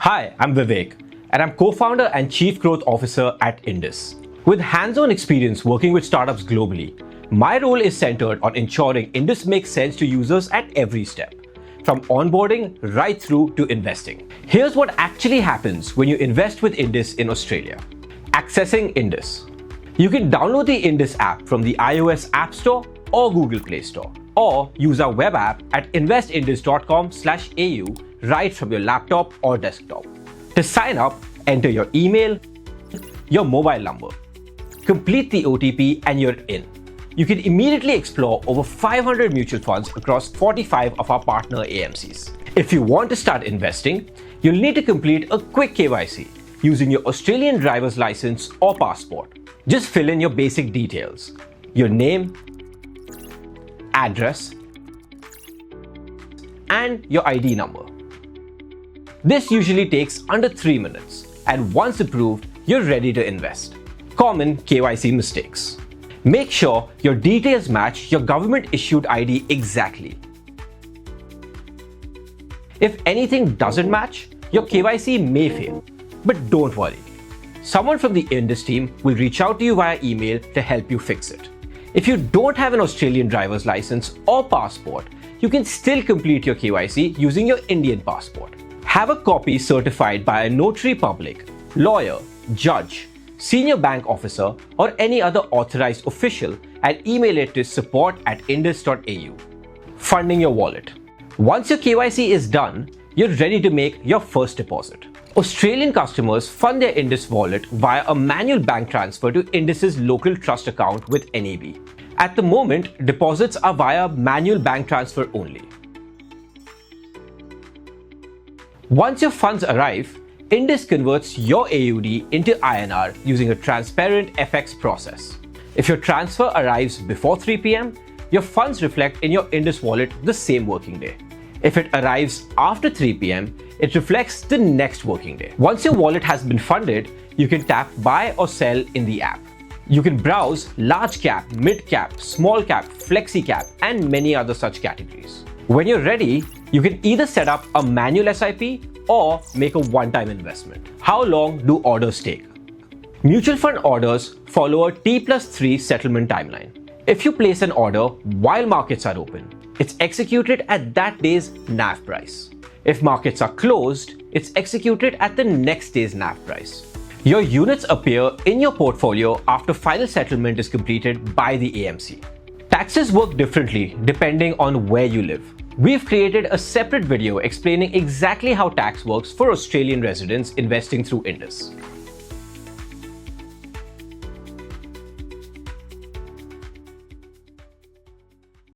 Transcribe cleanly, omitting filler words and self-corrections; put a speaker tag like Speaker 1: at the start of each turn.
Speaker 1: Hi, I'm Vivek, and I'm co-founder and chief growth officer at Indus. With hands-on experience working with startups globally, my role is centered on ensuring Indus makes sense to users at every step, from onboarding right through to investing. Here's what actually happens when you invest with Indus in Australia. Accessing Indus. You can download the Indus app from the iOS App Store or Google Play Store, or use our web app at investindus.com/au right from your laptop or desktop. To sign up, enter your email, your mobile number, complete the OTP, and you're in. You can immediately explore over 500 mutual funds across 45 of our partner AMCs. If you want to start investing, you'll need to complete a quick KYC using your Australian driver's license or passport. Just fill in your basic details: your name, address, and your ID number. This usually takes under 3 minutes, and once approved, you're ready to invest. Common KYC mistakes. Make sure your details match your government-issued ID exactly. If anything doesn't match, your KYC may fail, but don't worry. Someone from the Indus team will reach out to you via email to help you fix it. If you don't have an Australian driver's license or passport, you can still complete your KYC using your Indian passport. Have a copy certified by a notary public, lawyer, judge, senior bank officer, or any other authorized official, and email it to support@indus.au. Funding your wallet. Once your KYC is done, you're ready to make your first deposit. Australian customers fund their Indus wallet via a manual bank transfer to Indus's local trust account with NAB. At the moment, deposits are via manual bank transfer only. Once your funds arrive, Indus converts your AUD into INR using a transparent FX process. If your transfer arrives before 3 p.m., your funds reflect in your Indus wallet the same working day. If it arrives after 3 p.m., it reflects the next working day. Once your wallet has been funded, you can tap buy or sell in the app. You can browse large cap, mid cap, small cap, flexi cap, and many other such categories. When you're ready, you can either set up a manual SIP or make a one-time investment. How long do orders take? Mutual fund orders follow a T+3 settlement timeline. If you place an order while markets are open, it's executed at that day's NAV price. If markets are closed, it's executed at the next day's NAV price. Your units appear in your portfolio after final settlement is completed by the AMC. Taxes work differently depending on where you live. We've created a separate video explaining exactly how tax works for Australian residents investing through Indus.